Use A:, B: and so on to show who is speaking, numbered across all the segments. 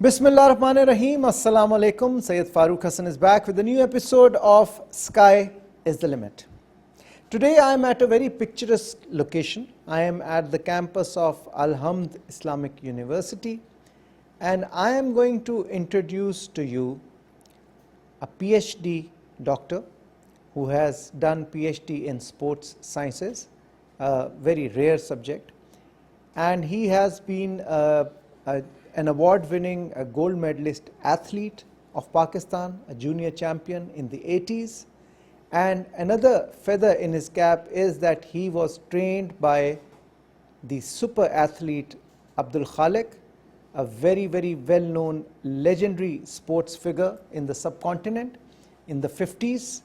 A: Bismillah Rahmanir Rahim. Assalamu alaikum. Syed Farooq Hasan is back with a new episode of Sky is the Limit. Today I am at a very picturesque location. I am at the campus of Alhamd Islamic University, and I am going to introduce to you a PhD doctor who has done PhD in sports sciences, a very rare subject, and he has been an award-winning gold medalist athlete of Pakistan, a junior champion in the 80s. And another feather in his cap is that he was trained by the super athlete Abdul Khalik, a very, very well-known legendary sports figure in the subcontinent in the 50s,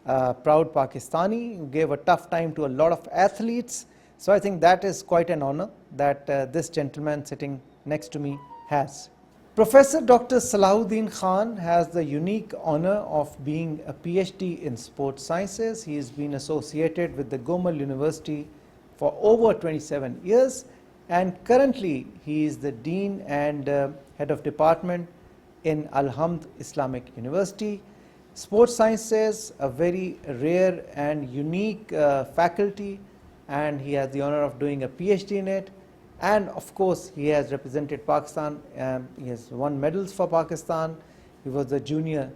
A: proud Pakistani who gave a tough time to a lot of athletes. So I think that is quite an honor that this gentleman sitting next to me has. Prof.Dr. Salahuddin Khan has the unique honor of being a PhD in sports sciences. He has been associated with the Gomal University for over 27 years, and currently he is the Dean and Head of Department in Alhamd Islamic University. Sports sciences, a very rare and unique faculty, and he has the honor of doing a PhD in it. And of course, he has represented Pakistan. He has won medals for Pakistan. He was the junior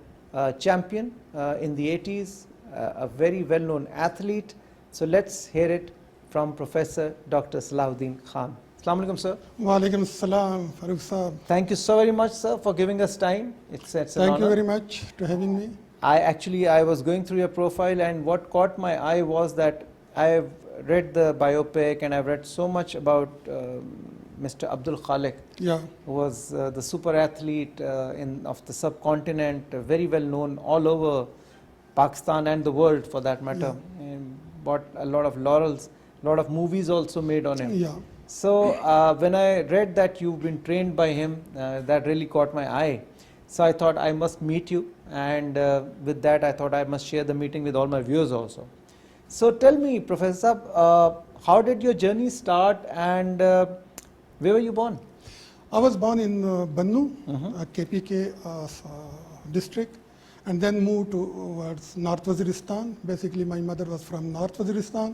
A: champion in the 80s, a very well-known athlete. So let's hear it from Professor Dr. Salahuddin Khan. Assalamu alaikum, sir.
B: Wa alaikum assalam, Farooq Sahab.
A: Thank you so very much, sir, for giving us time. It's an
B: Thank
A: honor.
B: you very much for having me.
A: I was going through your profile, and what caught my eye was that I have read the biopic and I've read so much about Mr. Abdul Khalik, who was the super athlete of the subcontinent, very well known all over Pakistan and the world for that matter, and bought a lot of laurels, a lot of movies also made on him. So when I read that you've been trained by him, that really caught my eye. So I thought I must meet you, and with that I thought I must share the meeting with all my viewers also. So tell me, Professor, how did your journey start, and where were you born?
B: I was born in Bannu, KPK district, and then moved towards North Waziristan. Basically, my mother was from North Waziristan,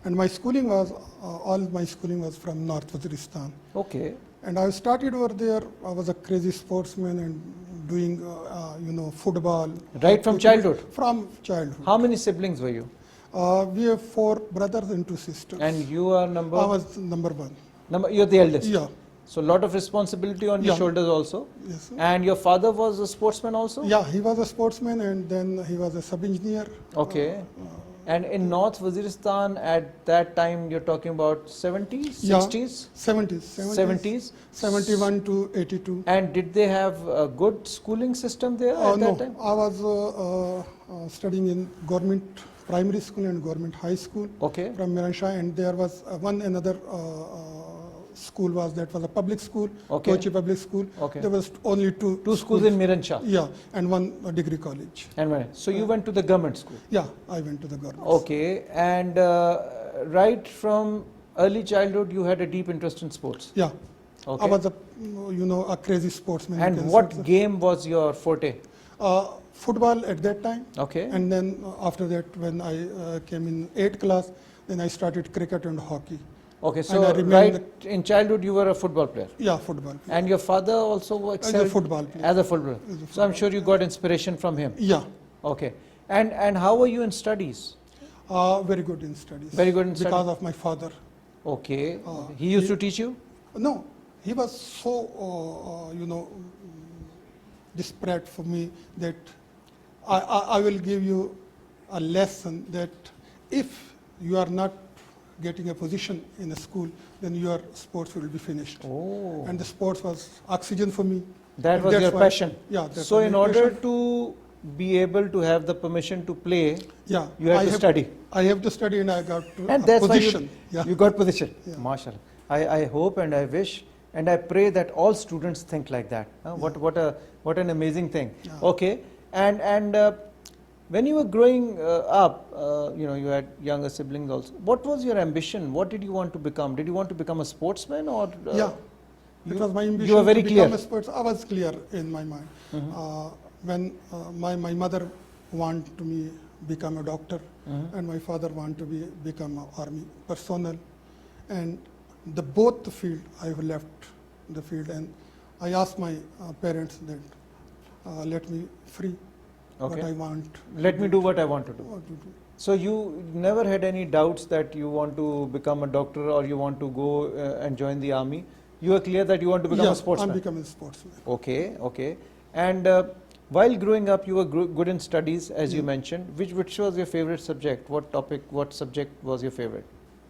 B: and my schooling was, all my schooling was from North Waziristan.
A: Okay.
B: And I started over there. I was a crazy sportsman and doing, football.
A: Right from childhood?
B: From childhood.
A: How many siblings were you?
B: We have 4 brothers and 2 sisters.
A: And you are number?
B: I was number 1.
A: You're the eldest?
B: Yeah.
A: So a lot of responsibility on your shoulders also?
B: Yes, sir.
A: And your father was a sportsman also?
B: Yeah, he was a sportsman, and then he was a sub-engineer.
A: Okay. And in North Waziristan at that time you're talking about 70s, 60s?
B: 70s. 71 to 82.
A: And did they have a good schooling system there at that time?
B: I was studying in government primary school and government high school from Miranshah, and there was one another school was a public school, Kochi public school. There was only two
A: schools in Miranshah.
B: Yeah, and one degree college.
A: And so you went to the government school?
B: Yeah, I went to the government.
A: Okay, and right from early childhood you had a deep interest in sports?
B: Yeah.
A: Okay.
B: I was a crazy sportsman.
A: And what game was your forte?
B: Football at that time.
A: Okay.
B: And then after that, when I came in 8th class, then I started cricket and hockey.
A: Okay, so right in childhood you were a football player?
B: Yeah, football player.
A: And your father also excelled?
B: As a football player.
A: As a footballer. So I'm sure you got inspiration from him?
B: Yeah.
A: Okay. And how were you in studies?
B: Very good in studies.
A: Very good in studies?
B: Because of my father.
A: Okay. He used to teach you?
B: No. He was so, desperate for me that I will give you a lesson that if you are not getting a position in a school, then your sports will be finished.
A: Oh.
B: And the sports was oxygen for me.
A: That was your passion?
B: Yeah.
A: So in order to be able to have the permission to play, you have to study? I
B: have to study, and I got
A: position. You got position? Yeah. MashaAllah. I hope and I wish and I pray that all students think like that. What an amazing thing. Yeah. Okay. And when you were growing up, you had younger siblings also. What was your ambition? What did you want to become? Did you want to become a sportsman or?
B: It was my
A: You
B: ambition
A: were very
B: to become
A: clear.
B: a sports. I was clear in my mind. When my mother wanted me become a doctor, and my father wanted to become an army personnel, and both the field I have left the field, and I asked my parents that let me free what I want.
A: Let me do what I want to do.
B: What to do.
A: So you never had any doubts that you want to become a doctor or you want to go and join the army? You were clear that you want to become a sportsman?
B: I'm becoming a sportsman.
A: Okay, okay. And while growing up, you were good in studies, as you mentioned. Which was your favorite subject? What topic, what subject was your favorite?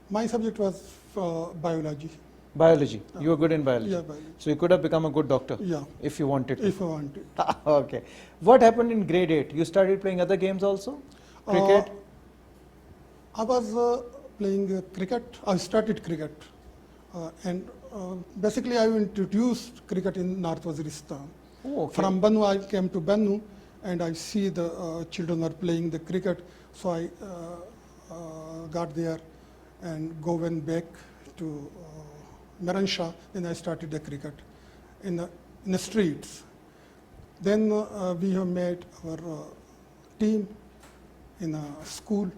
B: My subject was biology.
A: Biology. You were good in biology.
B: Yeah, biology.
A: So you could have become a good doctor if you wanted to.
B: If I wanted.
A: Okay. What happened in grade 8? You started playing other games also? Cricket?
B: I was playing cricket. I started cricket. And basically I introduced cricket in North Waziristan.
A: Oh, okay.
B: From Bannu, I came to Bannu, and I see the children are playing the cricket. So I got there and went back to Meranshaw. Then I started the cricket in the streets. Then we have made our team in a school,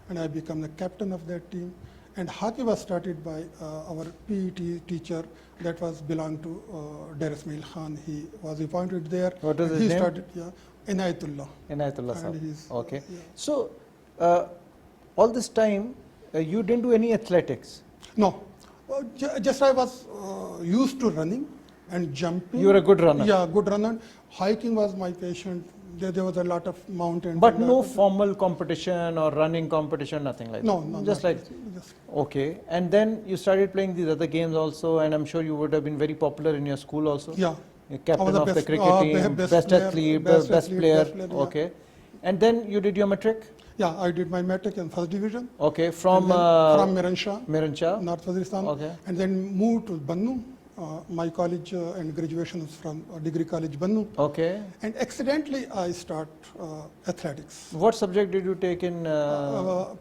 B: and I became the captain of that team. And hockey was started by our PET teacher that was belonged to Dar Ismail Khan. He was appointed there.
A: What was his
B: he
A: name?
B: Started, Inayatullah.
A: Inayatullah
B: And
A: Sahab.
B: he's,
A: Okay.
B: yeah.
A: So, all this time, you didn't do any athletics?
B: No, just I was used to running and jumping.
A: You were a good runner?
B: Yeah, good runner. Hiking was my passion. There was a lot of mountains.
A: But no formal competition or running competition, nothing like
B: no,
A: that?
B: No,
A: just like, okay. And then you started playing these other games also, and I'm sure you would have been very popular in your school also?
B: Yeah.
A: You're captain of the cricket team, best athlete, best player. Okay. And then you did your matric?
B: Yeah, I did my matric in first division.
A: Okay, from
B: Meranshaw, North Waziristan.
A: Okay.
B: And then moved to Bannu. My college and graduation was from Degree College Bannu.
A: Okay.
B: And accidentally I start athletics.
A: What subject did you take in?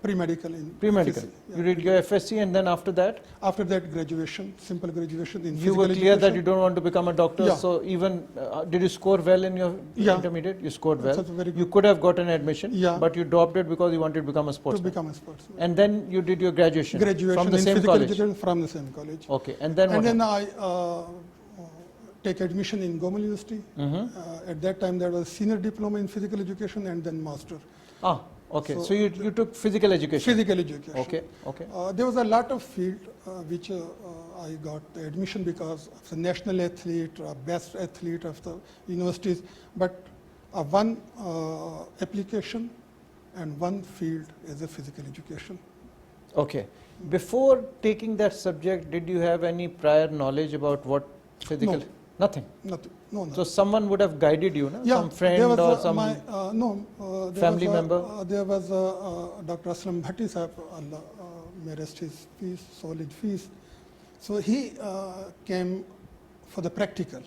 B: Pre-medical.
A: Pre-medical.
B: Yeah.
A: You did your FSC, and then after that?
B: After that, graduation, simple graduation in
A: You
B: physical
A: were clear
B: education.
A: that you don't want to become a doctor,
B: Yeah.
A: so even, did you score well in your intermediate? You scored well.
B: That's very good.
A: You could have gotten admission,
B: Yeah.
A: but you dropped it because you wanted to become a sportsman.
B: To become a sportsman.
A: And then you did your graduation from the
B: in
A: same
B: physical
A: college?
B: education from the same college.
A: Okay, and then what
B: And then
A: happened?
B: I take admission in Gomal University. At that time there was senior diploma in physical education and then master.
A: Ah, okay. So,
B: So
A: you took physical education?
B: Physical education.
A: Okay, okay.
B: There was a lot of field which I got the admission because of the national athlete, best athlete of the universities, but one application and one field is a physical education.
A: Okay. Before taking that subject, did you have any prior knowledge about what physical?
B: No.
A: Nothing?
B: Nothing. No.
A: So someone would have guided you, no?
B: Yeah,
A: Some friend
B: there was
A: or some
B: there
A: family
B: was
A: member?
B: There was Dr. Aslam Bhatti Sahab, Allah may rest his peace, solid peace. So he came for the practical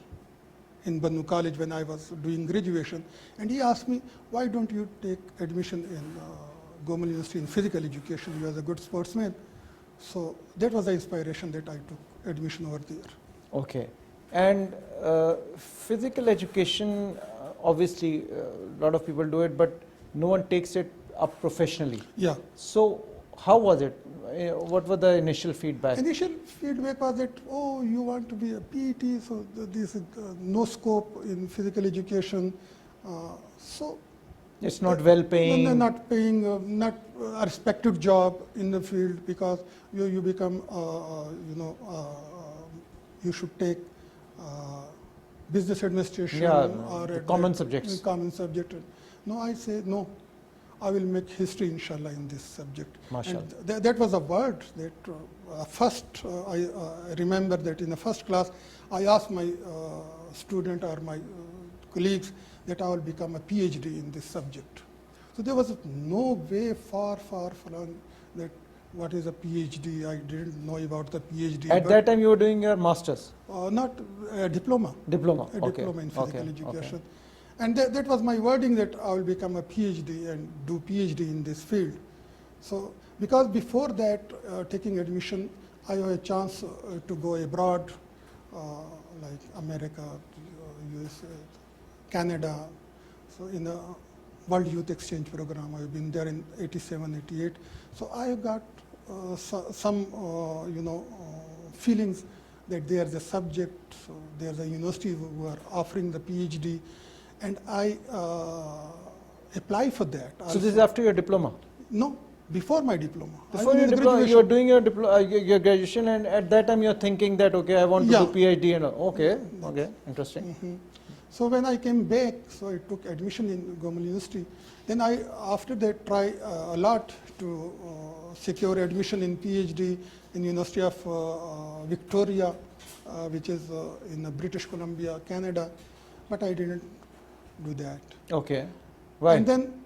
B: in Bannu College when I was doing graduation, and he asked me, why don't you take admission in Gomal University in physical education? You are a good sportsman. So that was the inspiration that I took admission over there.
A: Okay. And physical education, obviously, a lot of people do it, but no one takes it up professionally.
B: Yeah.
A: So how was it? What were the initial feedback?
B: Initial feedback was that, oh, you want to be a PET, so this is no scope in physical education. So
A: It's not well paying.
B: No, not paying, not a respected job in the field because you become, you should take business administration or
A: common subjects.
B: Common subject. No, I say no. I will make history, inshallah, in this subject.
A: Mashallah.
B: And that was a word that I remember that in the first class, I asked my student or my colleagues that I will become a PhD in this subject. So there was no way far from that what is a PhD. I didn't know about the PhD.
A: At that time you were doing your master's?
B: Not a diploma.
A: Diploma.
B: A diploma in physical education.
A: Okay.
B: And that was my wording that I will become a PhD and do PhD in this field. So because before that taking admission, I have a chance to go abroad like America, USA, Canada. So in the World Youth Exchange Program, I've been there in 87, 88. So I got some, feelings that there's a subject, so there's a university who are offering the PhD, and I apply for that.
A: So this is after your diploma?
B: No, before my diploma.
A: Before your diploma, you are doing your your graduation, and at that time you are thinking that, okay, I want to do PhD and all. Okay, okay, interesting.
B: So when I came back, so I took admission in Gomal University. Then I, after that, try a lot to secure admission in PhD in University of Victoria, which is in British Columbia, Canada. But I didn't do that.
A: Okay, why?
B: And then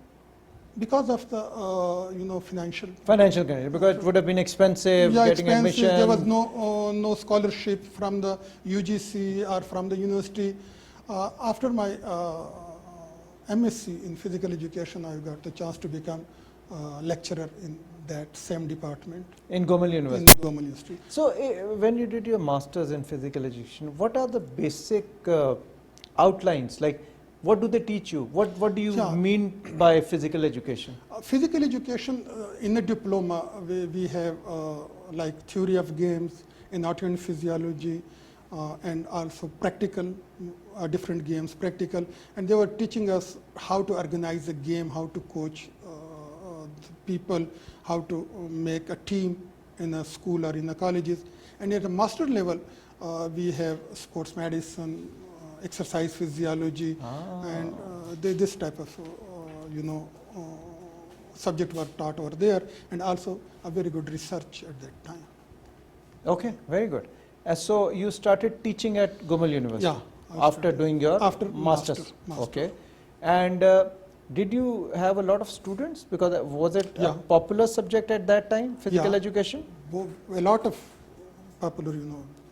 B: because of the financial
A: condition, because it would have been expensive, getting admission.
B: There was no scholarship from the UGC or from the university. After my MSc in physical education, I got the chance to become lecturer in that same department.
A: In Gomal University?
B: In Gomal University.
A: So when you did your masters in physical education, what are the basic outlines? Like, what do they teach you? What do you mean by physical education?
B: Physical education, in a diploma, we have like theory of games, anatomy and physiology, and also practical, different games, practical. And they were teaching us how to organize a game, how to coach people, how to make a team in a school or in a colleges. And at a master level, we have sports medicine, exercise physiology, and this type of, subject were taught over there, and also a very good research at that time.
A: Okay, very good. So you started teaching at Gomal University?
B: Yeah.
A: After doing your
B: Masters.
A: Okay. And did you have a lot of students? Because was it a popular subject at that time, physical education?
B: A lot of popular,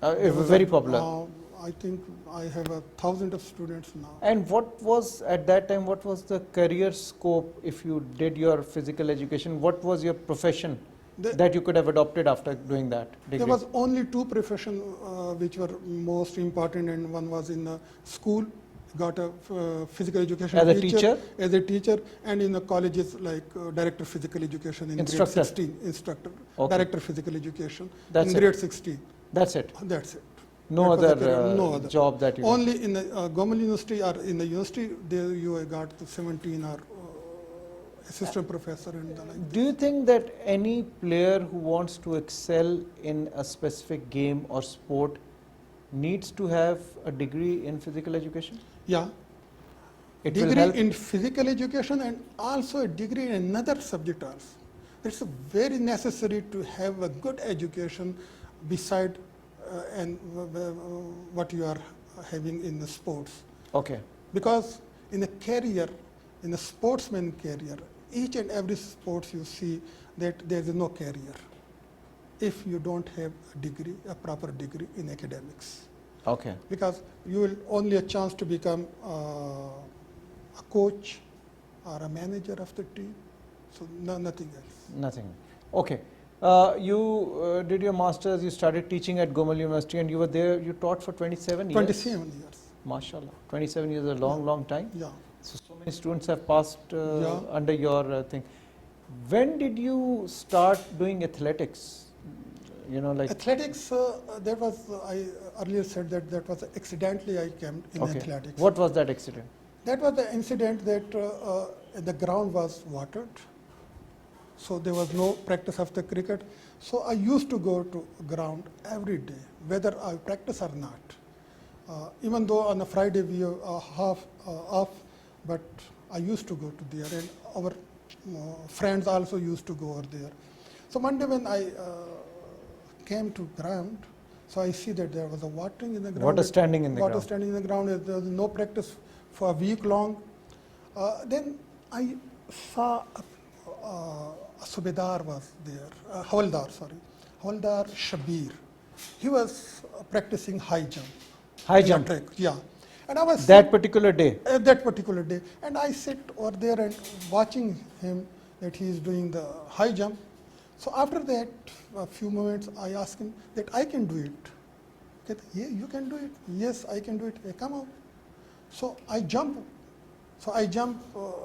A: very popular.
B: I think I have 1,000 of students now.
A: And what was, at that time, what was the career scope if you did your physical education? What was your profession that you could have adopted after doing that degree?
B: There was only two professions which were most important, and one was in the school, got a physical education
A: as a teacher?
B: As a teacher, and in the colleges like director physical education in
A: instructor.
B: grade 16, instructor, director physical education in grade 16.
A: That's it?
B: That's it.
A: No other job that you
B: only in the Gomal University or in the university, there you got the 17 or assistant professor and the like.
A: Do you think that any player who wants to excel in a specific game or sport needs to have a degree in physical education?
B: Yeah.
A: It
B: degree in physical education and also a degree in another subject also. It's very necessary to have a good education beside and what you are having in the sports.
A: Okay.
B: Because in a career, in a sportsman career, each and every sports you see that there is no career if you don't have a degree, a proper degree in academics.
A: Okay.
B: Because you will only a chance to become a coach or a manager of the team. So nothing else.
A: Nothing. Okay. You did your masters, you started teaching at Gomal University, and you were there, you taught for 27 years?
B: 27 years.
A: MashaAllah. 27 years is a long time.
B: Yeah.
A: So many students have passed under your thing. When did you start doing athletics?
B: Athletics, that was, I earlier said that was accidentally I came in athletics.
A: What was that accident?
B: That was the incident that the ground was watered. So there was no practice of the cricket. So I used to go to ground every day, whether I practice or not. Even though on a Friday we are half off, but I used to go to there, and our friends also used to go over there. So one day when I came to ground, so I see that there was a watering in the ground.
A: Water standing in the ground.
B: Water standing in the ground. There was no practice for a week long. Then I saw a Subedar was there, Havaldar Shabir. He was practicing high jump.
A: High jump?
B: Track, yeah. And I was
A: that particular day?
B: That particular day. And I sit over there and watching him that he is doing the high jump. So after that, a few moments, I asked him that I can do it. Yeah, you can do it. Yes, I can do it. Hey, come on. So I jump.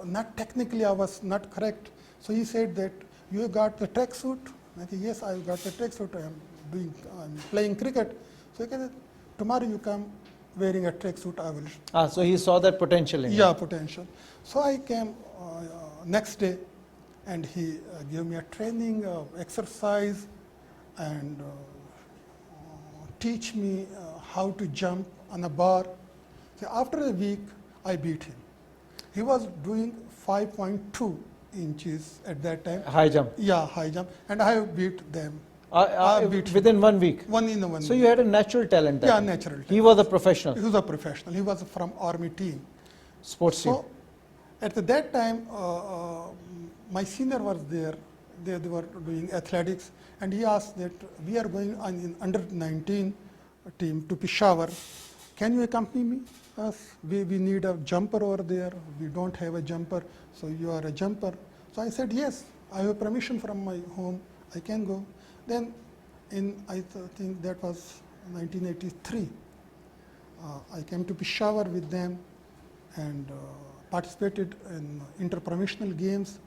B: Not technically I was not correct. So he said that you got the tracksuit. I said, yes, I got the tracksuit. I'm playing cricket. So he said, tomorrow you come wearing a tracksuit. I will.
A: So he saw that potential in you.
B: Yeah, potential. So I came next day, and he gave me a training, exercise, and teach me how to jump on a bar. So after a week, I beat him. He was doing 5.2 inches at that time.
A: High jump.
B: Yeah, high jump, and I beat them. Beat him.
A: Within 1 week.
B: One in the one.
A: So you had a natural talent.
B: Yeah, natural talent.
A: He was a professional.
B: He was a professional. He was from army team.
A: Sports team.
B: So at that time, my senior was there. They were doing athletics, and he asked that we are going on in under 19 team to Peshawar. Can you accompany me? We need a jumper over there. We don't have a jumper, so you are a jumper. So I said yes. I have permission from my home. I can go. Then, I think that was 1983. I came to Peshawar with them and participated in inter-provincial games,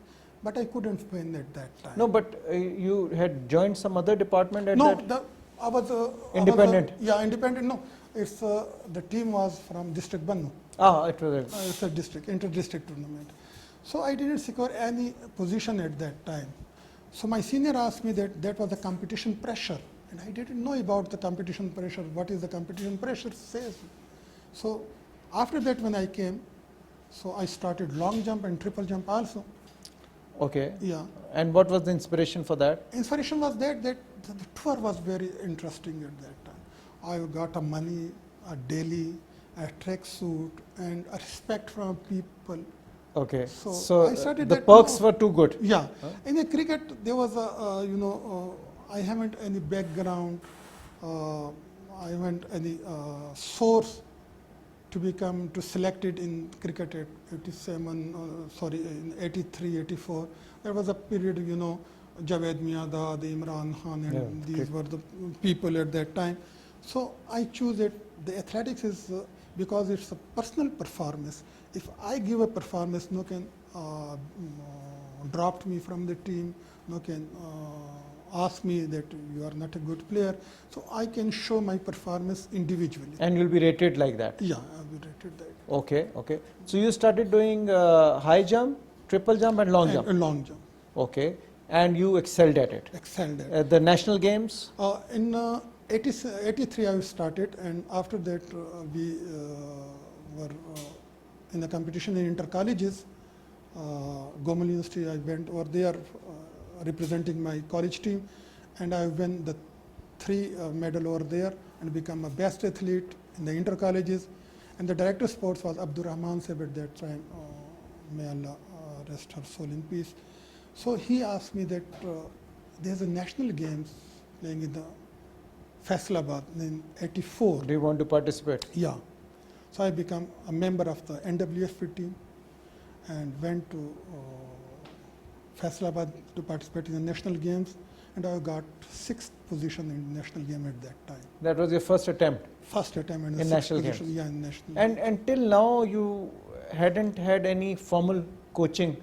B: but I couldn't win at that time.
A: No, but you had joined some other department at
B: No,
A: that?
B: I was
A: independent.
B: Independent. No, it's the team was from District Bannu.
A: It was
B: It's a district, inter-district tournament. So I didn't secure any position at that time. So my senior asked me that was the competition pressure, and I didn't know about the competition pressure. What is the competition pressure says? So after that, when I came, so I started long jump and triple jump also.
A: Okay.
B: Yeah.
A: And what was the inspiration for that?
B: Inspiration was that the tour was very interesting at that time. I got a money, a daily, a tracksuit, and a respect from people.
A: Okay.
B: So I started
A: the
B: that
A: perks
B: now.
A: were too good.
B: Yeah. In the cricket, there was I haven't any background. I haven't any source to selected in cricket at 87, in 83, 84. There was a period, Javed Miadad, Imran Khan, and these were the people at that time. So I choose it. The athletics is because it's a personal performance. If I give a performance, no can dropped me from the team, no can ask me that you are not a good player. So I can show my performance individually.
A: And you'll be rated like that?
B: Yeah, I'll be rated that.
A: Okay, okay. So you started doing high jump, triple jump and long jump?
B: And long jump.
A: Okay. And you excelled at it?
B: Excelled at it.
A: At the national games?
B: In 83 I started, and after that we were in the competition in inter-colleges. Gomal University, I went over there representing my college team, and I won the 3 medal over there and become a best athlete in the inter-colleges. And the director of sports was Abdur Rahman Sahib at that time. May Allah rest her soul in peace. So he asked me that there's a national games playing in the Faisalabad in 84.
A: Do you want to participate?
B: Yeah. So I become a member of the NWFP team and went to Faisalabad to participate in the national games, and I got 6th position in national game at that time.
A: That was your first attempt?
B: First attempt in the
A: in
B: 6th
A: national
B: position.
A: games?
B: Yeah, in national.
A: And until now you hadn't had any formal coaching?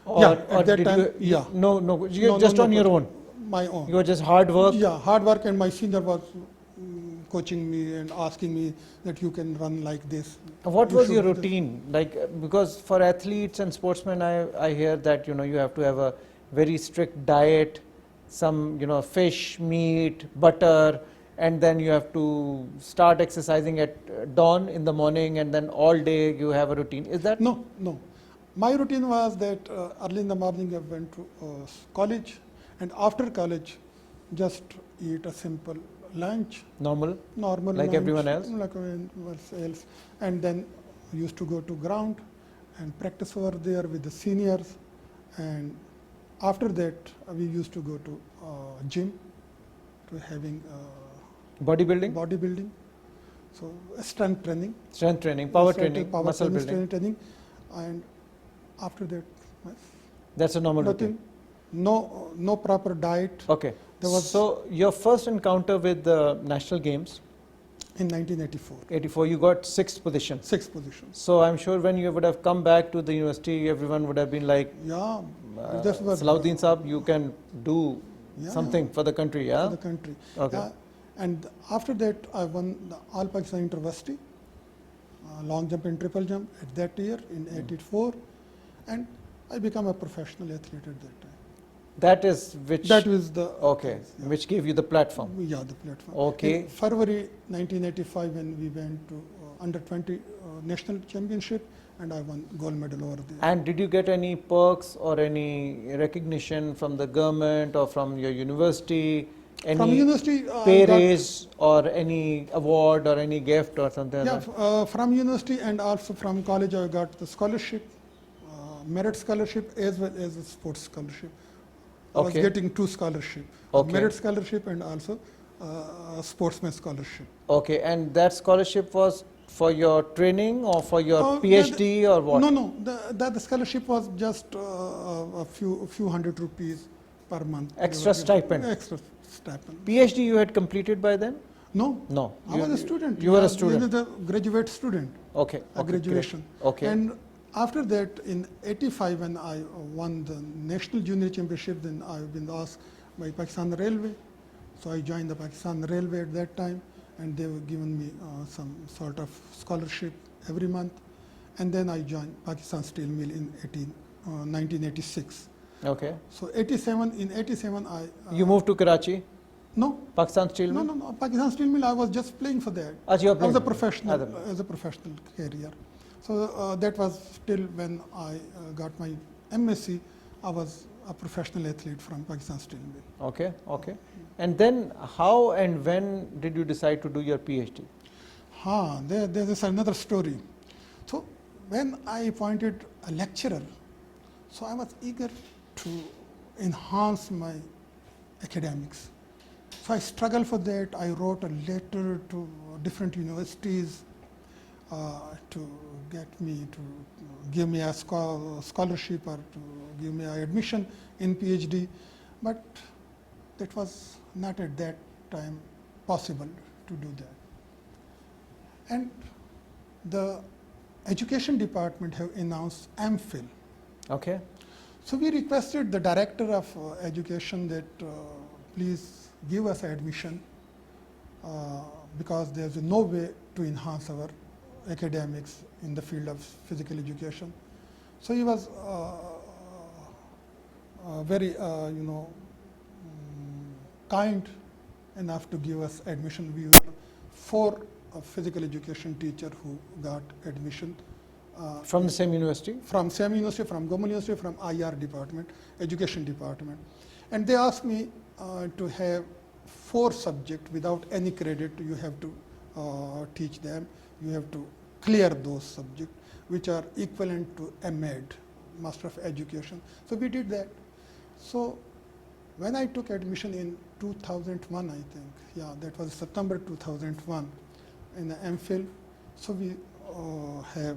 B: At that time,
A: No, you just on your own?
B: My own.
A: You were just hard work?
B: Yeah, hard work, and my senior was coaching me and asking me that you can run like this.
A: What was your routine? Because for athletes and sportsmen, I hear that you have to have a very strict diet, some fish, meat, butter, and then you have to start exercising at dawn in the morning, and then all day you have a routine. Is that?
B: No. My routine was that early in the morning I went to college, and after college just eat a simple lunch.
A: Normal
B: like
A: lunch, everyone else?
B: Like everyone else. And then we used to go to ground and practice over there with the seniors. And after that, we used to go to gym to having bodybuilding. So strength training,
A: power training, muscle
B: training. And after that,
A: that's a normal routine.
B: No proper diet.
A: Okay. So your first encounter with the national games
B: in 1984.
A: 84, you got 6th position.
B: 6 positions.
A: So I'm sure when you would have come back to the university, everyone would have been like,
B: Yeah, this was
A: Salahuddin Saab, you can do
B: yeah,
A: something for the country, yeah?
B: for the country.
A: Okay.
B: Yeah, and after that, I won the All Pakistan Intervarsity, long jump and triple jump at that year in 84, and I became a professional athlete at that time.
A: That is which,
B: That was the
A: okay,
B: yeah.
A: which gave you the platform.
B: Yeah, the platform.
A: Okay.
B: In February 1985, when we went to under 20 national championship, and I won gold medal over there.
A: And did you get any perks or any recognition from the government or from your university? Any
B: From university,
A: pay
B: I got-
A: raise or any award or any gift or something
B: yeah,
A: like that?
B: from university and also from college, I got the scholarship, merit scholarship as well as a sports scholarship. I was
A: Okay.
B: getting 2 scholarships,
A: Okay.
B: merit scholarship and also sportsman scholarship.
A: Okay, and that scholarship was for your training or for your
B: Oh,
A: PhD or what?
B: No, the scholarship was just a few hundred rupees per month.
A: Extra stipend.
B: Extra stipend.
A: PhD you had completed by then?
B: No,
A: No.
B: I was a student.
A: You were
B: Yeah,
A: a student.
B: the graduate student.
A: Okay.
B: A
A: okay, great.
B: graduation.
A: Okay.
B: And after that, in 85, when I won the national junior championship, then I've been asked by Pakistan Railway. So I joined the Pakistan Railway at that time, and they were giving me some sort of scholarship every month. And then I joined Pakistan Steel Mill in 1986.
A: Okay.
B: So 87, in 87, I...
A: You moved to Karachi,
B: No,
A: Pakistan Steel Mill?
B: no, Pakistan Steel Mill, I was just playing for that.
A: As you were
B: I was a
A: playing?
B: professional,
A: Other-
B: as a professional career. So that was still when I got my MSc, I was a professional athlete from Pakistan Steel Mill.
A: Okay, okay. And then how and when did you decide to do your PhD?
B: There is another story. So when I appointed a lecturer, so I was eager to enhance my academics. So I struggled for that. I wrote a letter to different universities to get me to give me a scholarship or to give me an admission in PhD, but that was not at that time possible to do that. And the education department have announced MPhil.
A: Okay.
B: So we requested the director of education that please give us admission because there's no way to enhance our academics in the field of physical education. So he was very, kind enough to give us admission. We were 4 physical education teachers who got admission.
A: From the same university?
B: From same university, from government university, from IR department, education department. And they asked me to have 4 subjects without any credit. You have to teach them. You have to clear those subjects, which are equivalent to MEd, Master of Education. So we did that. So when I took admission in 2001, I think, yeah, that was September 2001 in the MPhil. So we have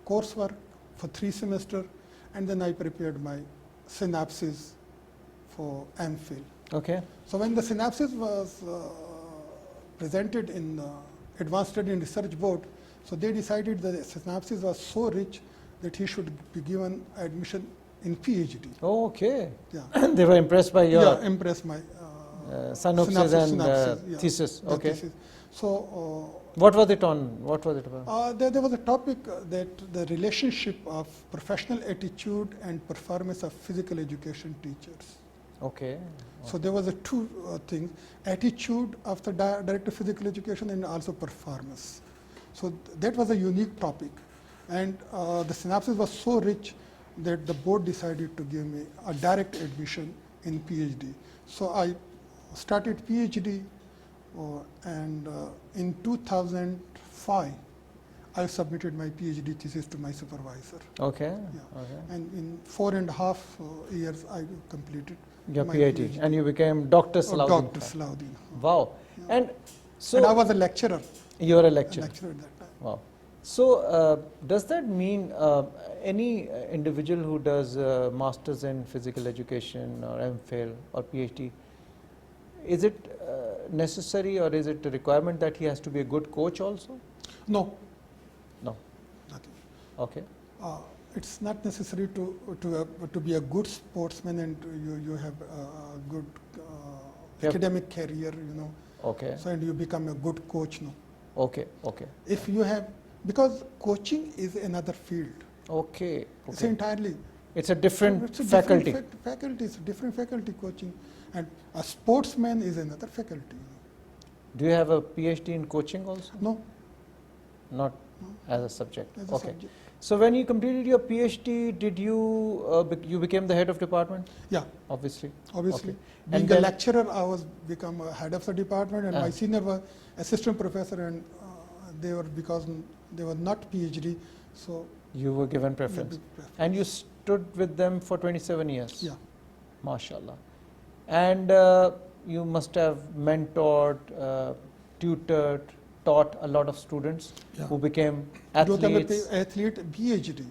B: coursework for 3 semesters, and then I prepared my synopsis for MPhil.
A: Okay.
B: So when the synopsis was presented in the Advanced Study and Research Board, so they decided that the synopsis was so rich that he should be given admission in PhD.
A: Okay.
B: Yeah.
A: They were impressed by your
B: Yeah, impressed my
A: synopsis and
B: yeah,
A: thesis.
B: the
A: Okay.
B: thesis. So
A: What was it on? What was it about?
B: there was a topic that the relationship of professional attitude and performance of physical education teachers.
A: Okay.
B: So there was a 2 things, attitude of the director of physical education and also performance. So that was a unique topic. And the synopsis was so rich that the board decided to give me a direct admission in PhD. So I started PhD and in 2005, I submitted my PhD thesis to my supervisor.
A: Okay.
B: Yeah.
A: Okay.
B: And in 4.5 years, I completed
A: Your
B: my
A: PhD. And you became Dr. Salahuddin.
B: Dr. Salahuddin.
A: Wow.
B: Yeah.
A: And so
B: And I was a lecturer.
A: you're a
B: A
A: lecturer.
B: lecturer at that time.
A: Wow. So does that mean any individual who does masters in physical education or MPhil or PhD, is it necessary or is it a requirement that he has to be a good coach also?
B: No,
A: No.
B: nothing.
A: Okay.
B: It's not necessary to be a good sportsman and you have a good
A: Yep.
B: academic career,
A: Okay.
B: so and you become a good coach. No,
A: Okay. Okay.
B: if you have, because coaching is another field.
A: Okay.
B: It's
A: Okay.
B: entirely
A: It's a different
B: it's a
A: faculty.
B: different faculty. It's a different faculty coaching, and a sportsman is another faculty.
A: Do you have a PhD in coaching also?
B: No,
A: Not
B: no,
A: as a subject.
B: as a
A: Okay.
B: subject.
A: So when you completed your PhD, did you you became the head of department?
B: Yeah,
A: Obviously.
B: obviously.
A: Okay.
B: Being
A: And
B: a
A: then-
B: lecturer, I was become a head of the department, and my senior was assistant professor, and they were, because they were not PhD, so
A: You were given
B: yeah,
A: preference.
B: big preference.
A: And you stood with them for 27 years.
B: Yeah,
A: MashaAllah. And you must have mentored, tutored, taught a lot of students
B: yeah.
A: who became
B: Both of the
A: athletes,
B: athlete, PhD.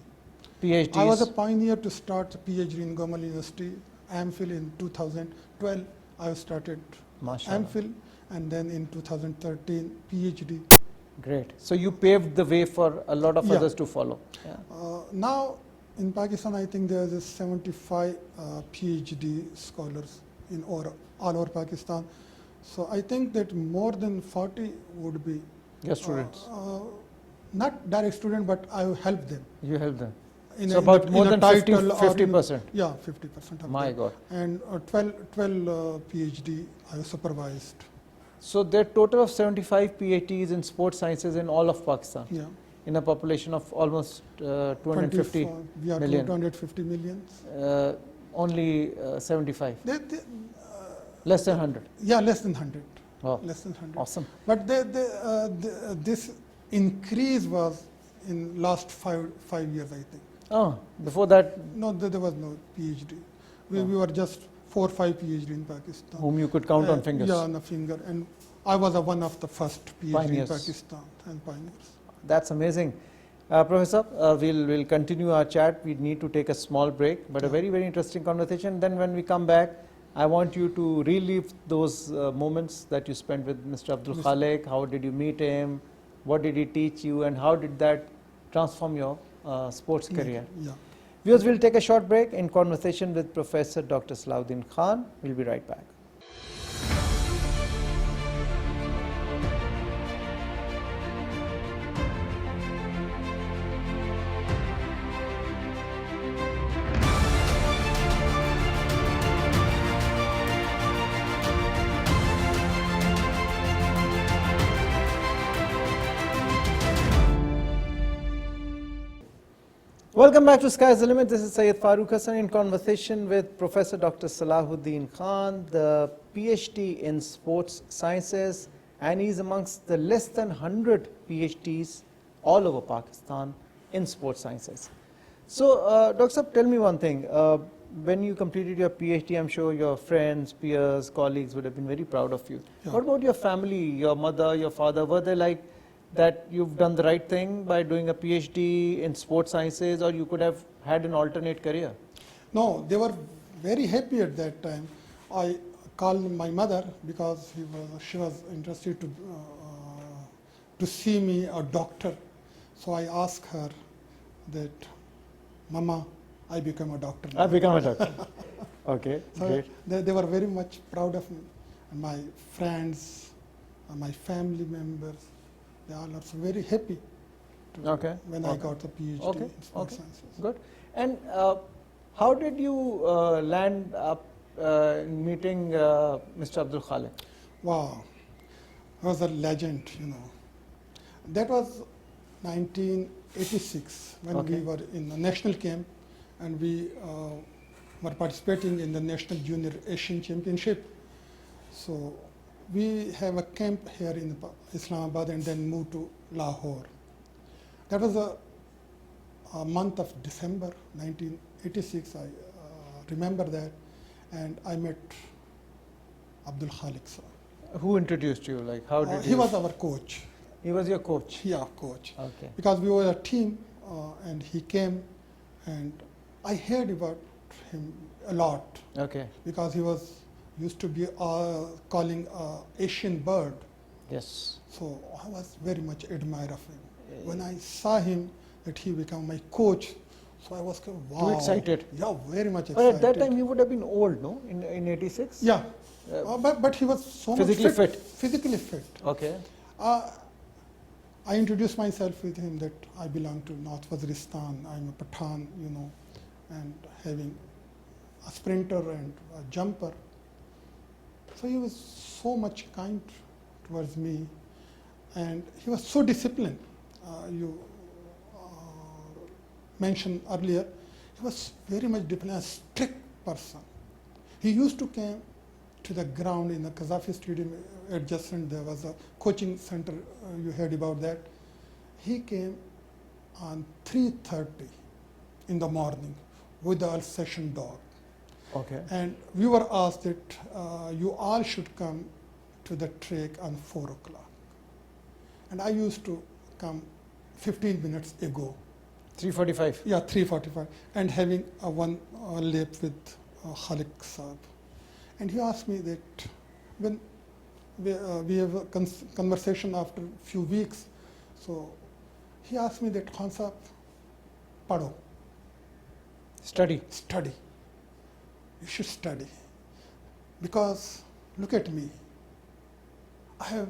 A: PhDs.
B: I was a pioneer to start a PhD in Gomal University, AMPhil in 2012. I started
A: MashaAllah.
B: AMPhil, and then in 2013 PhD.
A: Great. So you paved the way for a lot of
B: Yeah.
A: others to follow. Yeah.
B: Now in Pakistan, I think there is 75 PhD scholars in all over Pakistan. So I think that more than 40 would be
A: Your students.
B: not direct student, but I will help them.
A: You help them.
B: In
A: So
B: a- in
A: about
B: a-
A: more
B: in a
A: than
B: title or
A: 50%.
B: Yeah, 50% of
A: My
B: them.
A: God.
B: And 12 PhD I supervised.
A: So there are total of 75 PhDs in sports sciences in all of Pakistan,
B: Yeah.
A: in a population of almost 250
B: 24 yeah,
A: million.
B: 250 million.
A: Only 75,
B: They,
A: less than 100.
B: yeah, less than 100.
A: Wow,
B: Less than 100.
A: awesome.
B: But this increase was in last five years, I think.
A: Oh, before that,
B: No, there was no PhD. We
A: Oh.
B: were just 4 or 5 PhD in Pakistan.
A: whom you could count on fingers.
B: Yeah, on a finger. And I was one of the first PhD
A: Pioneers.
B: in Pakistan and pioneers.
A: That's amazing. Professor, we'll continue our chat. We need to take a small break, but a very, very interesting conversation. Then when we come back, I want you to relive those moments that you spent with Mr. Abdul Khalik. How did you meet him? What did he teach you? And how did that transform your sports career?
B: Yeah.
A: Viewers, we'll take a short break in conversation with Professor Dr. Salahuddin Khan. We'll be right back. Welcome back to Sky's the Limit. This is Syed Farooq Hasan in conversation with Professor Dr. Salahuddin Khan, the PhD in sports sciences, and he's amongst the less than 100 PhDs all over Pakistan in sports sciences. So, Dr. Saab, tell me one thing. When you completed your PhD, I'm sure your friends, peers, colleagues would have been very proud of you.
B: Yeah.
A: What about your family, your mother, your father? Were they like that you've done the right thing by doing a PhD in sports sciences, or you could have had an alternate career?
B: No, they were very happy at that time. I called my mother because she was interested to see me a doctor. So I asked her that, Mama, I become a doctor now."
A: I've become a doctor. Okay,
B: So
A: great.
B: they were very much proud of me. And my friends, my family members, they all are very happy
A: Okay.
B: when I got the PhD
A: Okay,
B: in sports
A: okay.
B: sciences.
A: Good. And how did you land up in meeting Mr. Abdul Khalik?
B: Wow, he was a legend, That was 1986 when
A: Okay.
B: we were in the national camp, and we were participating in the National Junior Asian Championship. So we have a camp here in Islamabad and then moved to Lahore. That was a month of December 1986, I remember that, and I met Abdul Khalik sir.
A: Who introduced you? Like, how did
B: He
A: you?
B: was our coach.
A: He was your coach.
B: Yeah, coach.
A: Okay.
B: Because we were a team, and he came, and I heard about him a lot
A: Okay.
B: because he was used to be calling Asian bird.
A: Yes.
B: So I was very much admired of him. When I saw him, that he became my coach, so I was kind of, wow.
A: Too excited.
B: Yeah, very much
A: But
B: excited.
A: at that time he would have been old, no? In 86?
B: Yeah, but he was so
A: physically
B: much
A: fit.
B: Physically fit.
A: Okay.
B: I introduced myself with him that I belong to North Waziristan. I'm a Pathan, you know, and having a sprinter and a jumper. So he was so much kind towards me, and he was so disciplined. You mentioned earlier, he was very much disciplined, a strict person. He used to come to the ground in the Qazafi Stadium adjacent. There was a coaching center. You heard about that. He came on 3:30 in the morning with the Alsatian dog.
A: Okay.
B: And we were asked that you all should come to the track on 4 o'clock. And I used to come 15 minutes ago.
A: 3:45.
B: Yeah, 3:45, and having a one lap with Khalik Saab. And he asked me that when we have a conversation after a few weeks, so he asked me that, Khan Saab, padho,
A: Study.
B: study. You should study. Because look at me. I have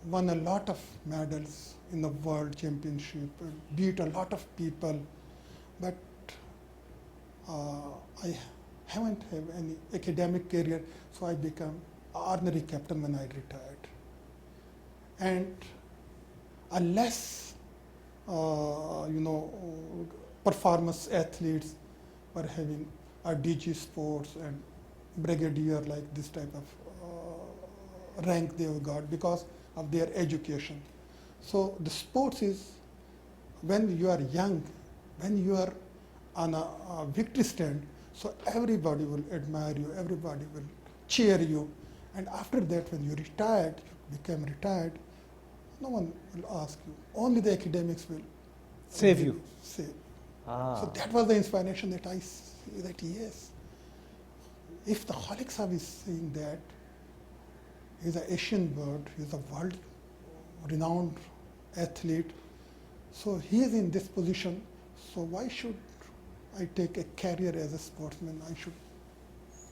B: won a lot of medals in the world championship, beat a lot of people, but I haven't had any academic career, so I became ordinary captain when I retired. And unless, performance athletes were having a DG sports and brigadier, like this type of rank they have got because of their education. So the sports is when you are young, when you are on a victory stand, so everybody will admire you, everybody will cheer you. And after that, when you retired, you became retired, no one will ask you. Only the academics will
A: Save you.
B: Save.
A: Ah.
B: So that was the inspiration that I see that yes, if the Khalik Sahib is saying that, he's an Asian bird, he's a world renowned athlete, so he is in this position, so why should I take a career as a sportsman? I should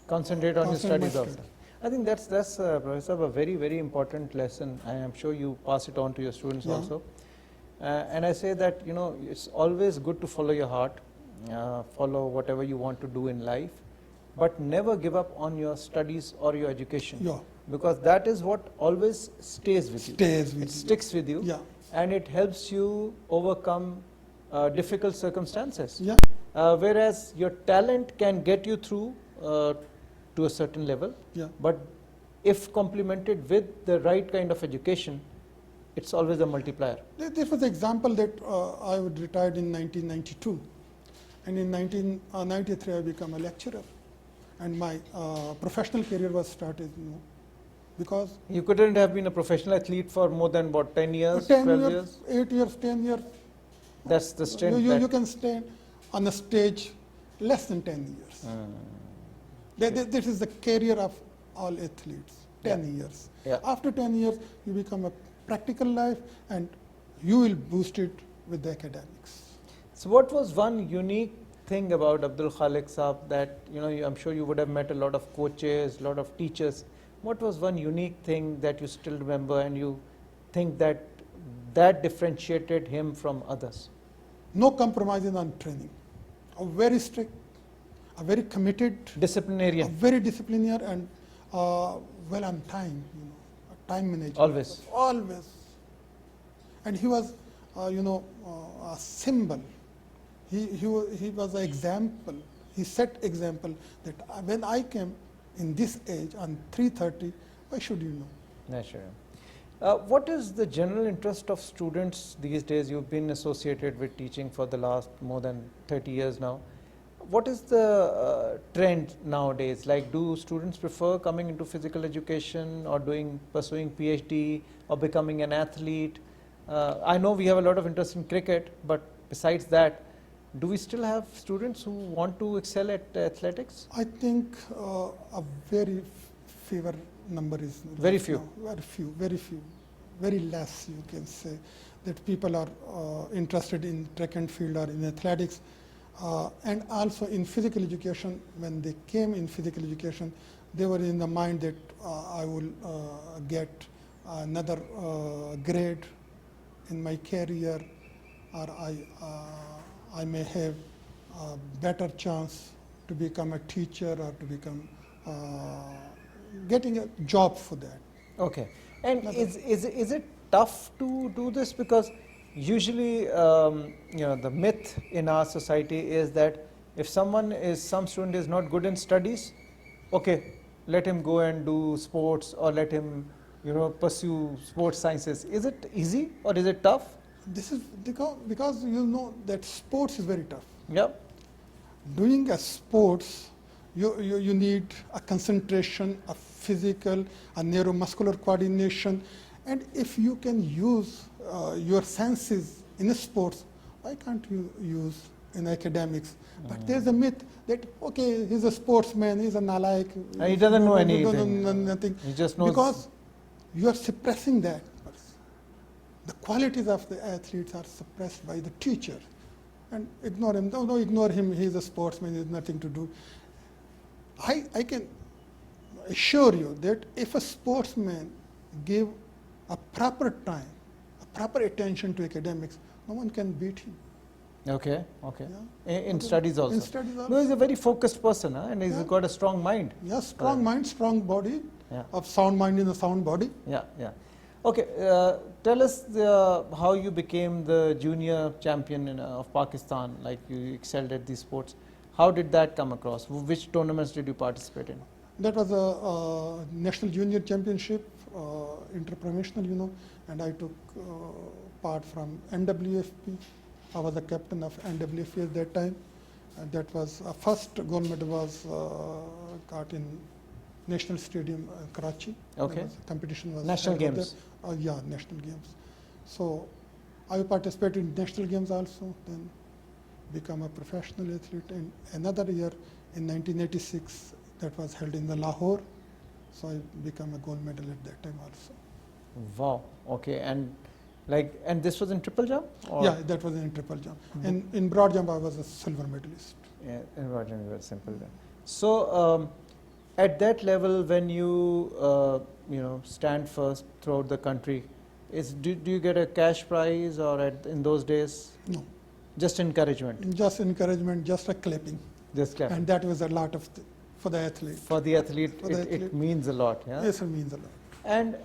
A: Concentrate on your
B: concentrate
A: studies
B: my
A: also.
B: studies.
A: I think that's Professor, a very, very important lesson. I am sure you pass it on to your students
B: Yeah.
A: also. And I say that, it's always good to follow your heart, follow whatever you want to do in life, but never give up on your studies or your education.
B: Yeah.
A: Because that is what always stays with you.
B: Stays with
A: It
B: you.
A: sticks with you.
B: Yeah.
A: And it helps you overcome difficult circumstances.
B: Yeah.
A: Whereas your talent can get you through to a certain level,
B: Yeah.
A: but if complemented with the right kind of education, it's always a multiplier.
B: This was an example that I would retired in 1992, and in 1993 I became a lecturer, and my professional career was started, because
A: You couldn't have been a professional athlete for more than what, 10 years,
B: 10
A: 12
B: years,
A: years?
B: 8 years, 10 years,
A: That's the strength.
B: you can stay on a stage less than 10 years. This is the career of all athletes, 10 years.
A: Yeah.
B: After 10 years, you become a practical life, and you will boost it with the academics.
A: So what was one unique thing about Abdul Khalik Saab that, I'm sure you would have met a lot of coaches, a lot of teachers. What was one unique thing that you still remember and you think that differentiated him from others?
B: No compromising on training. A very strict, a very committed, a
A: Disciplinarian.
B: very disciplinarian, and well on time, a time manager.
A: Always.
B: Always. And he was, a symbol. He was an example. He set example that when I came in this age on 3:30, why should you know?
A: Yeah, sure. What is the general interest of students these days? You've been associated with teaching for the last more than 30 years now. What is the trend nowadays? Like, do students prefer coming into physical education or pursuing PhD or becoming an athlete? I know we have a lot of interest in cricket, but besides that, do we still have students who want to excel at athletics?
B: I think a very fever number is
A: Very few.
B: Very less, you can say, that people are interested in track and field or in athletics. And also in physical education, when they came in physical education, they were in the mind that I will get another grade in my career, or I may have a better chance to become a teacher or to become getting a job for that.
A: Okay. And is it tough to do this? Because usually, the myth in our society is that if some student is not good in studies, okay, let him go and do sports, or let him, pursue sports sciences. Is it easy or is it tough?
B: This is because you know that sports is very tough.
A: Yep.
B: Doing a sports, you need a concentration, a physical, a neuromuscular coordination, and if you can use your senses in sports, why can't you use in academics? But there's a myth that, okay, he's a sportsman, he's a nalaik.
A: He doesn't know anything.
B: Nothing.
A: He just knows.
B: Because you are suppressing that. The qualities of the athletes are suppressed by the teacher. And ignore him. No, ignore him. He's a sportsman. He has nothing to do. I can assure you that if a sportsman give a proper time, a proper attention to academics, no one can beat him.
A: Okay.
B: Yeah.
A: In studies also.
B: In studies also.
A: No, he's a very focused person, and he's
B: Yeah.
A: got a strong mind.
B: Yes, strong mind, strong body,
A: Yeah.
B: of sound mind in a sound body.
A: Yeah. Okay, tell us how you became the junior champion of Pakistan, like you excelled at these sports. How did that come across? Which tournaments did you participate in?
B: That was a national junior championship, interprovincial, and I took part from NWFP. I was the captain of NWFP at that time. And that was first gold medal was got in National Stadium, Karachi.
A: Okay.
B: Competition was
A: National
B: held
A: Games.
B: there. Yeah, national games. So I participated in national games also, then become a professional athlete. And another year in 1986, that was held in the Lahore. So I became a gold medal at that time also.
A: Wow. Okay, and this was in triple jump? Or?
B: Yeah, that was in triple jump. And in broad jump, I was a silver medalist.
A: Yeah, in broad jump, very simple. So. At that level, when you stand first throughout the country, do you get a cash prize, or in those days?
B: No.
A: Just encouragement.
B: Just encouragement, just a clapping.
A: Just clapping.
B: And that was a lot of for the athlete.
A: For the athlete, it means a lot. Yeah.
B: Yes, it means a lot.
A: And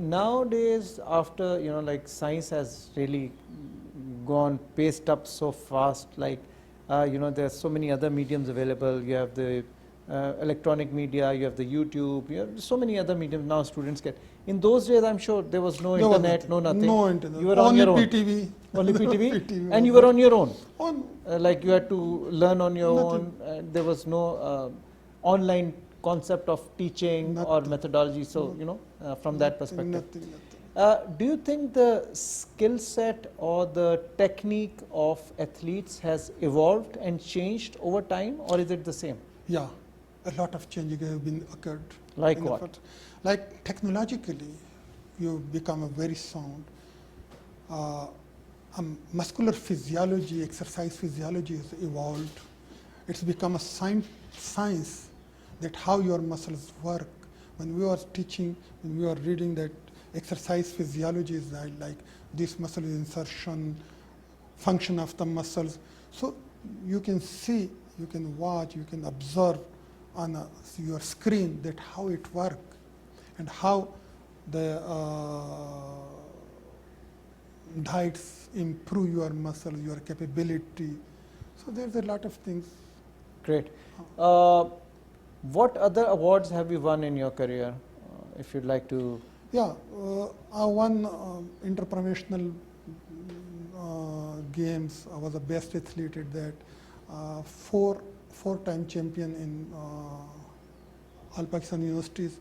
A: nowadays, after science has really gone paced up so fast. Like there are so many other mediums available. You have the electronic media, you have the YouTube, you have so many other mediums now students get. In those days, I'm sure there was no internet, no nothing.
B: No internet.
A: You were on your own.
B: PTV.
A: Only PTV.
B: PTV.
A: And you were on your own.
B: Like
A: you had to learn on your
B: nothing.
A: own. There was no online concept of teaching
B: Nothing.
A: or methodology. So, from that perspective.
B: Nothing.
A: Do you think the skill set or the technique of athletes has evolved and changed over time, or is it the same?
B: Yeah. A lot of changes have been occurred.
A: Like what?
B: Like technologically, you become a very sound. Muscular physiology, exercise physiology has evolved. It's become a science that how your muscles work. When we were teaching, when we were reading that exercise physiology is like this muscle insertion, function of the muscles. So you can see, you can watch, you can observe on your screen that how it works and how the diets improve your muscle, your capability. So there's a lot of things.
A: Great. What other awards have you won in your career, if you'd like to?
B: Yeah, I won interprovincial games. I was the best athlete at that. Four-time champion in all Pakistan universities,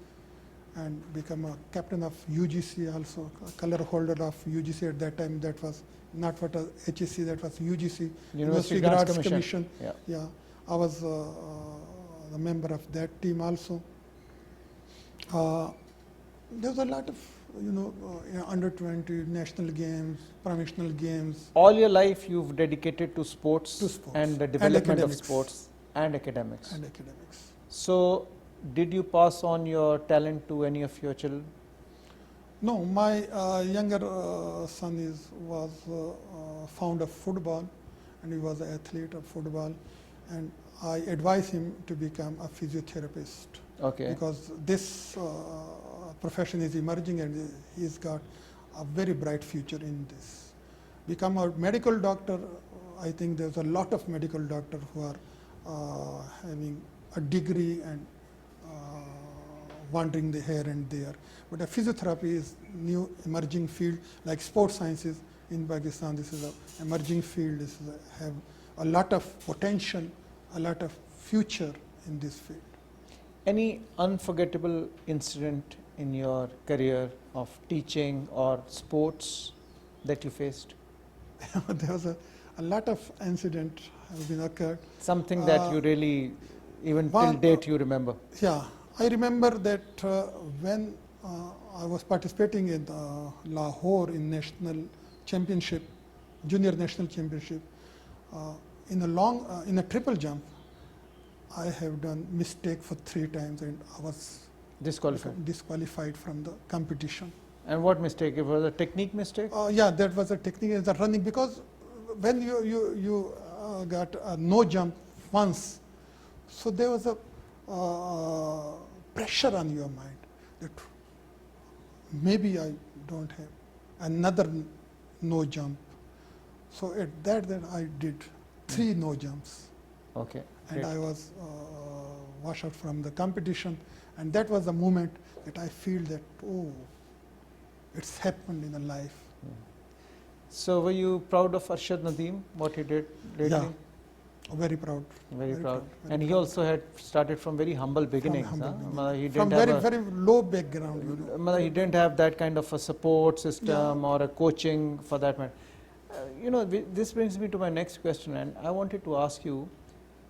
B: and become a captain of UGC also, a color holder of UGC at that time. That was not what a HSC, that was UGC,
A: University Grants Commission.
B: Yeah, I was a member of that team also. There was a lot of, under 20 national games, provincial games.
A: All your life you've dedicated to sports, and the
B: And
A: development of
B: academics.
A: sports and academics.
B: And academics.
A: So, did you pass on your talent to any of your children?
B: No, my younger son was fond of football, and he was an athlete of football, and I advised him to become a physiotherapist.
A: Okay.
B: Because this profession is emerging and he's got a very bright future in this. Become a medical doctor, I think there's a lot of medical doctors who are having a degree and wandering the here and there. But a physiotherapy is new emerging field, like sports sciences in Pakistan. This is an emerging field. This is have a lot of potential, a lot of future in this field.
A: Any unforgettable incident in your career of teaching or sports that you faced?
B: There was a lot of incident have been occurred.
A: Something that you really, even till date, you remember?
B: Yeah, I remember that when I was participating in Lahore in national championship, junior national championship, in a triple jump, I have done mistake for 3 times and I was disqualified from the competition.
A: And what mistake? It was a technique mistake?
B: Yeah, that was a technique as a running, because when you got a no jump once, so there was a pressure on your mind that maybe I don't have another no jump. So at that I did 3 no jumps.
A: Okay.
B: And
A: Great.
B: I was washed out from the competition, and that was the moment that I feel that, oh, it's happened in a life.
A: So, were you proud of Arshad Nadeem, what he did lately?
B: Yeah, very proud.
A: Very proud.
B: very
A: And he
B: proud.
A: also had started from very humble beginnings.
B: humble
A: huh?
B: beginning.
A: He
B: From
A: didn't
B: very,
A: have
B: very low background.
A: he didn't have that kind of a support system or a coaching for that matter. This brings me to my next question, and I wanted to ask you,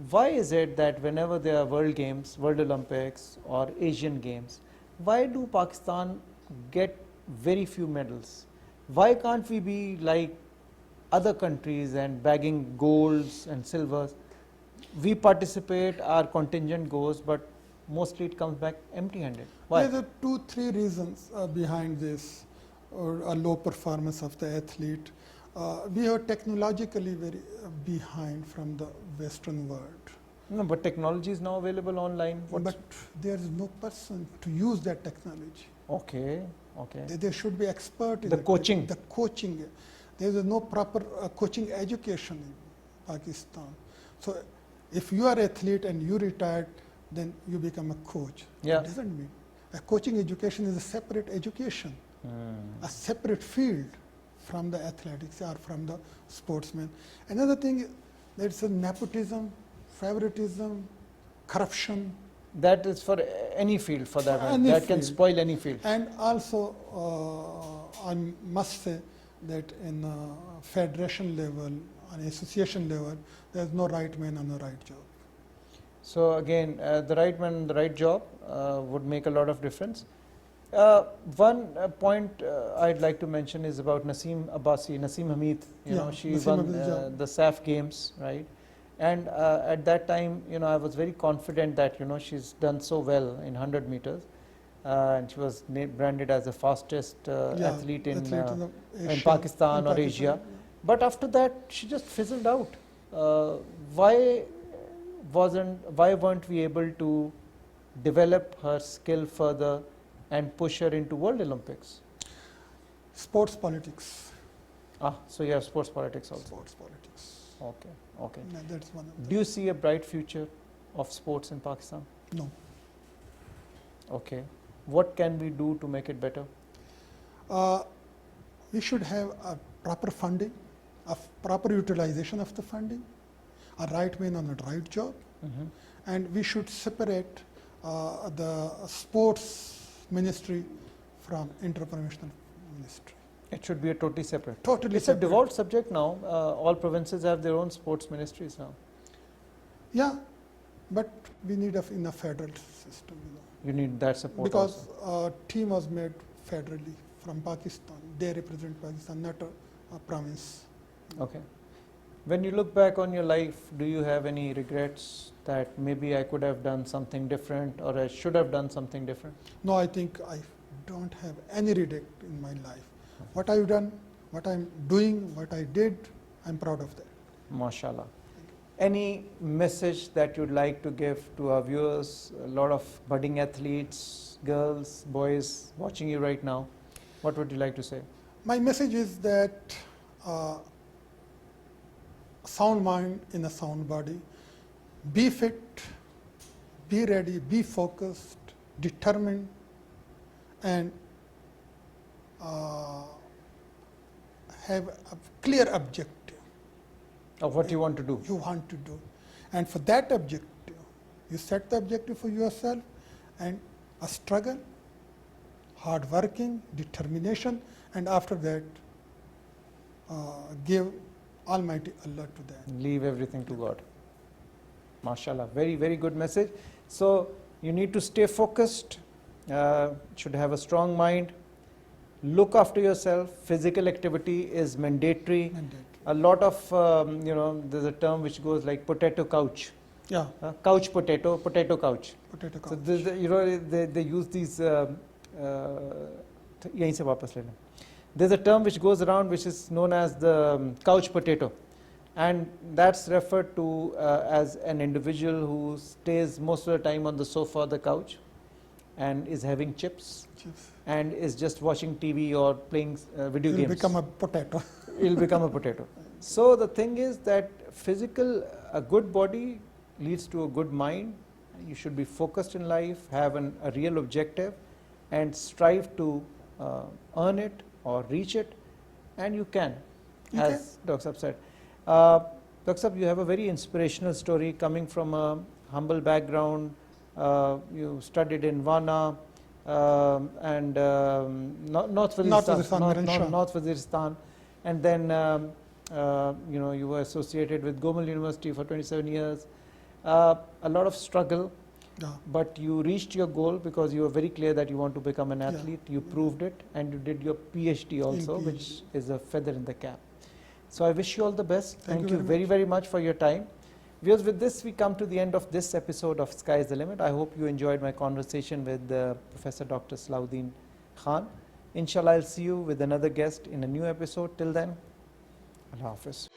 A: why is it that whenever there are World Games, World Olympics or Asian Games, why do Pakistan get very few medals? Why can't we be like other countries and bagging golds and silvers? We participate, our contingent goes, but mostly it comes back empty-handed. Why?
B: There are 2-3 reasons behind this, or a low performance of the athlete. We are technologically very behind from the Western world.
A: No, but technology is now available online.
B: But there is no person to use that technology.
A: Okay.
B: There should be expert in
A: The coaching.
B: The coaching. There is no proper coaching education in Pakistan. So if you are an athlete and you retired, then you become a coach.
A: Yeah.
B: It doesn't mean. A coaching education is a separate education, a separate field from the athletics or from the sportsman. Another thing, there's a nepotism, favoritism, corruption.
A: That is for any field for that matter.
B: Any
A: That can
B: field.
A: spoil any field.
B: And also, I must say that in federation level, on association level, there's no right man on the right job.
A: So again, the right man and the right job would make a lot of difference. One point I'd like to mention is about Naseem Hamid. She
B: Naseem
A: won
B: Hamid, yeah.
A: the SAF games, right? And at that time, I was very confident that she's done so well in 100 meters, and she was branded as the fastest athlete in Pakistan or Asia. But after that, she just fizzled out. Why weren't we able to develop her skill further and push her into World Olympics?
B: Sports politics.
A: So you have sports politics also.
B: Sports politics.
A: Okay.
B: No, that's one of them.
A: Do you see a bright future of sports in Pakistan?
B: No.
A: Okay. What can we do to make it better?
B: We should have a proper funding, a proper utilization of the funding, a right man on a right job, and we should separate the sports ministry from interprovincial ministry.
A: It should be a totally separate.
B: Totally
A: It's
B: separate.
A: a devolved subject now. All provinces have their own sports ministries now.
B: Yeah, but we need in a federal system, you know.
A: You need that support
B: Because
A: also.
B: team was made federally from Pakistan. They represent Pakistan, not a province.
A: Okay. When you look back on your life, do you have any regrets that maybe I could have done something different or I should have done something different?
B: No, I think I don't have any regret in my life. What I've done, what I'm doing, what I did, I'm proud of that.
A: MashaAllah. Any message that you'd like to give to our viewers, a lot of budding athletes, girls, boys watching you right now? What would you like to say?
B: My message is that sound mind in a sound body. Be fit, be ready, be focused, determined, and have a clear objective
A: Of what you want to do?
B: you want to do. And for that objective, you set the objective for yourself, and a struggle, hard working, determination, and after that, give Almighty Allah to that.
A: Leave everything to God. MashaAllah. Very, very good message. So you need to stay focused, should have a strong mind, look after yourself. Physical activity is mandatory. A lot of, there's a term which goes like potato couch.
B: Yeah,
A: Couch potato, potato couch.
B: potato couch.
A: So this, they use these, यहीं से वापस लेना. There's a term which goes around which is known as the couch potato, and that's referred to as an individual who stays most of the time on the sofa or the couch and is having chips
B: Chips.
A: and is just watching TV or playing video
B: You'll
A: games.
B: become a potato.
A: You'll become a potato. So the thing is that a good body leads to a good mind. You should be focused in life, have a real objective, and strive to earn it or reach it, and you can, as Dr. Saab said. Dr. Saab, you have a very inspirational story coming from a humble background. You studied in Varna and North Waziristan, and then you were associated with Gomal University for 27 years. A lot of struggle.
B: Yeah.
A: But you reached your goal because you were very clear that you want to become an
B: Yeah.
A: athlete. You proved it, and you did your PhD also,
B: PhD.
A: which is a feather in the cap. So I wish you all the best.
B: Thank
A: you
B: you
A: very, very much for your time. Viewers, with this we come to the end of this episode of Sky is the Limit. I hope you enjoyed my conversation with Professor Dr. Salahuddin Khan. Inshallah, I'll see you with another guest in a new episode. Till then, Allah Hafiz.